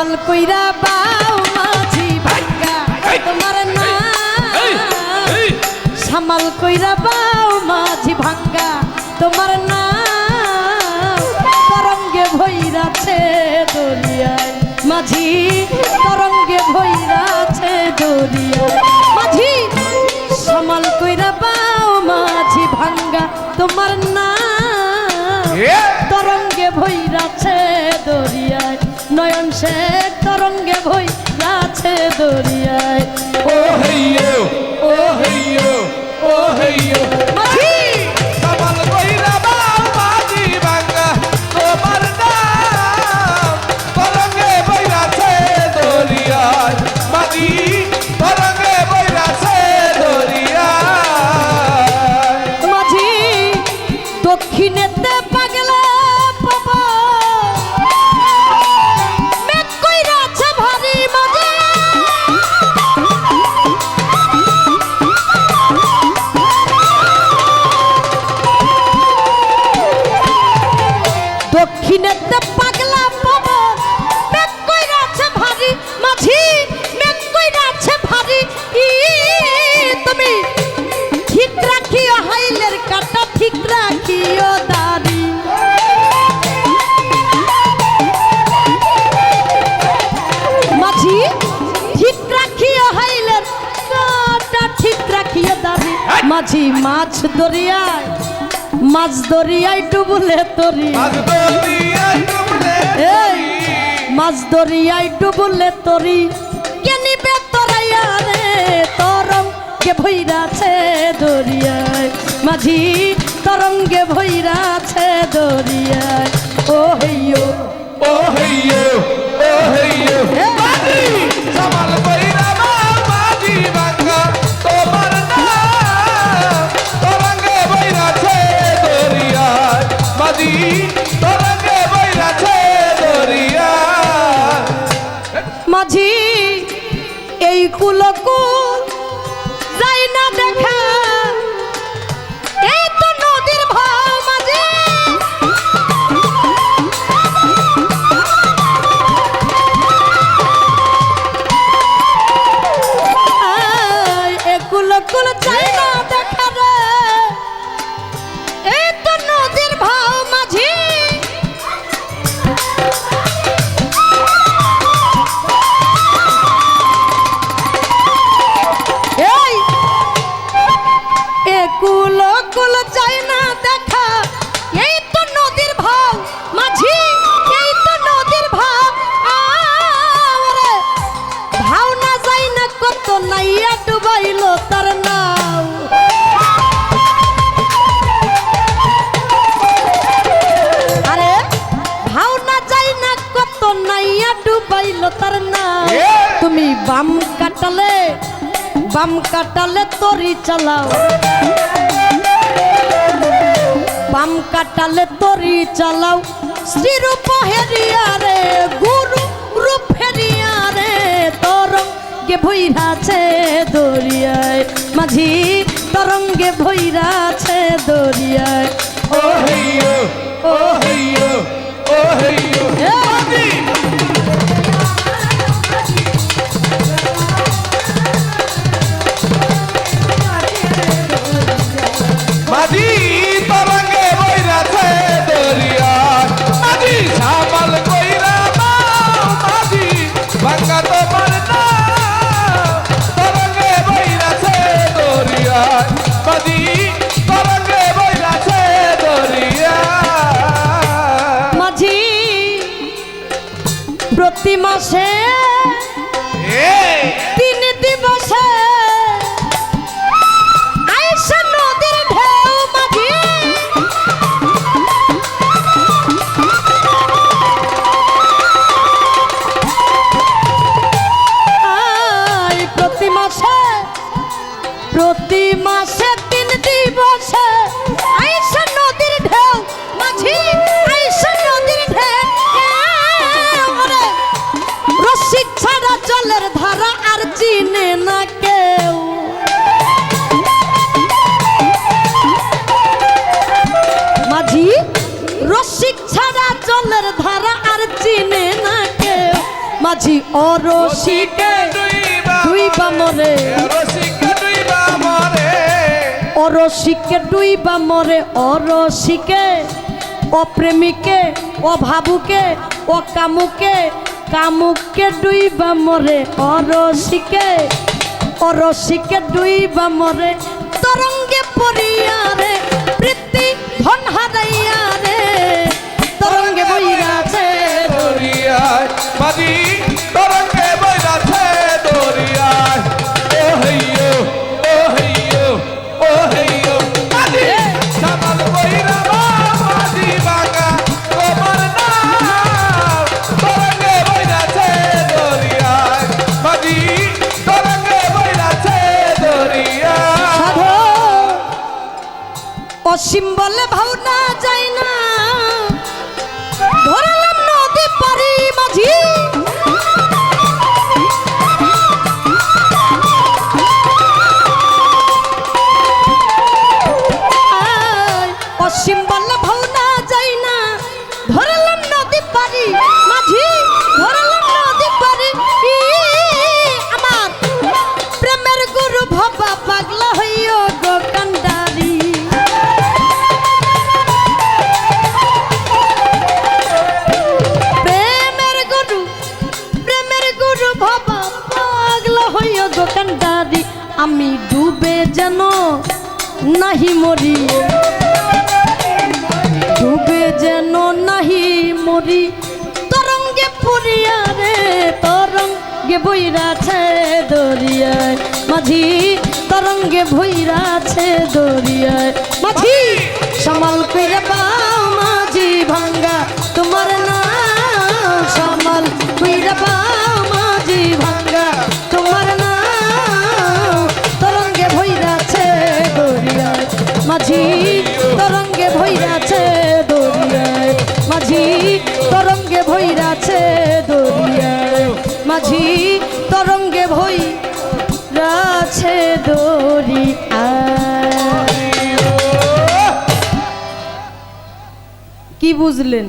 সামাল কইরা বাউ মাঝি ভাঙ্গা তোমার না সামাল কইরা বাউ মাঝি ভাঙ্গা তোমার না তরঙ্গে ভৈরাছে দরিয়ায় মাঝি তরঙ্গে ভৈরাছে দরিয়ায় মাঝি সামাল কইরা বাউ মাঝি ভাঙ্গা তোমার না তরঙ্গে ভৈরাছে দরিয়ায় নয়ন শেখ তরঙ্গে ভৈরাছে দরিয়ায় ও হেইয়ো ও হেইয়ো ও হেইয়ো মাঝি সামাল কইরা বাউ মাঝি ভাঙ্গা তোমার নাম তরঙ্গে বইরাছে দরিয়ায় মাঝি তরঙ্গে বইরাছে দরিয়ায় মাঝি দক্ষিণেতে পাগলা পাবা মেঘ কইরাছে ভারী মাঝি দক্ষিণেতে পাগলা পাবা মেঘ কইরাছে ভারী মাঝি মেঘ কইরাছে ভারী তুমি ঠিক রাখিও হাইলের কাটা ঠিক রাখিও দাড়ি মাঝি ঠিক রাখিও হাইলের কাটা ঠিক রাখিও দাড়ি মাঝি মাছ দরিয়ায় ডুবলে তরি মাঝ দরিয়ায় ডুবলে এই মাছ দরিয়ায় ডুবলে তরি কেনিবে তরাইয়া রে তরঙ্গে ভৈরাছে দরিয়ায় মাঝি তরঙ্গে ভৈরাছে দরিয়ায় ও হইয়ো ও হেইয়ো ও হেইয়ো মাঝি সামাল কইরা বাউ মাঝি ভাঙ্গা তোমার নাম তরঙ্গে বইরাছে দরিয়ায় মাঝি তরঙ্গে বইরাছে দরিয়ায় মাঝি এই কুলকুল যাই না দেখা এই তো নদীর ভাও মাঝি এই কুলকুল যাই না দেখা রে এই তো নদীর ভাও মাঝি এই কুল কুল চাই না দেখা এই তো নদীর ভাব মাঝি এই তো নদীর ভাব আরে ভাও না যাই না কত নাইয়া ডুবাইলো তার নাও আরে ভাও না যাই না কত নাইয়া ডুবাইলো তার নাও তুমি বাম কাটালে তরি চালাও বাম কাটালে তরি চালাও শ্রীরূপ হেরিয়া রে গুরু রূপ হেরিয়া রে তরঙ্গে ভৈরাছে দরিয়ায় মাঝি তরঙ্গে ভৈরাছে দরিয়ায় ও হেইয়ো ও হেইয়ো ও হেইয়ো মাঝি মাঝি তরঙ্গে বইরাছে দরিয়ায় মাঝি সামাল কইরা বাউ মাঝি ভাঙ্গা তোমার নাম তরঙ্গে বইরাছে দরিয়ায় মাঝি তরঙ্গে বইরাছে দরিয়ায় মাঝি প্রতি মাসে এই 3 দিবসে আইসা নদীর ঢেউ মাঝি প্রতি মাসে 3 দিবসে আইসা নদীর ঢেউ মাঝি আইসা নদীর ঢেউ রসিক ছাড়া জলের ধারা আর মাঝি অরসিকে ডুইবা মরে অরসিকে ডুইবা মরে অরসিকে অপ্রেমিকে অভাবুকে অকামুকে কামুকে ডুইবা মরে অরসিকে অরসিকে ডুইবা মরে তরঙ্গে পড়িয়া রে প্রীতি ধন হারাইয়া রে তরঙ্গে বইরাছে দরিয়ায় মাঝি তরঙ্গে বইরাছে দরিয়ায় ও হেইয়ো ও হেইয়ো ও হেইয়ো মাঝি সামাল বইরা মাঝি বাঁকা তোমার নাম তরঙ্গে বইরাছে দরিয়ায় মাঝি তরঙ্গে বইরাছে দরিয়ায় সাধু অসীম বলে ভাওনা যায় না ধরলাম নদী পারি মাঝি অসীম বলে ভাওনা যায় না ধরলাম নদী পারি মাঝি ধরলাম নদী পারি আমার প্রেমের গুরু ভবা পাগলা হইও গো কান্ডারি প্রেমের গুরু ভবা পাগলা হইও গো কান্ডারি আমি ডুবে যেন নাহি মরি ডুবে যেন নাহি মরি তরঙ্গে পুরিয়া রে তরঙ্গে বইরাছে দরিয়ায় মাঝি তরঙ্গে ভইরাছে দরিয়ায় মাঝি সামাল করে পাও মাঝি ভাঙ্গা তোমার নাম সামাল করে পাও মাঝি ভাঙ্গা তোমার নাম তরঙ্গে ভইরাছে দরিয়ায় মাঝি তরঙ্গে ভইরাছে দরিয়ায় মাঝি তরঙ্গে ভইরাছে দরিয়ায় মাঝি তরঙ্গে ভইরাছে দরিয়ায় কি বুঝলেন?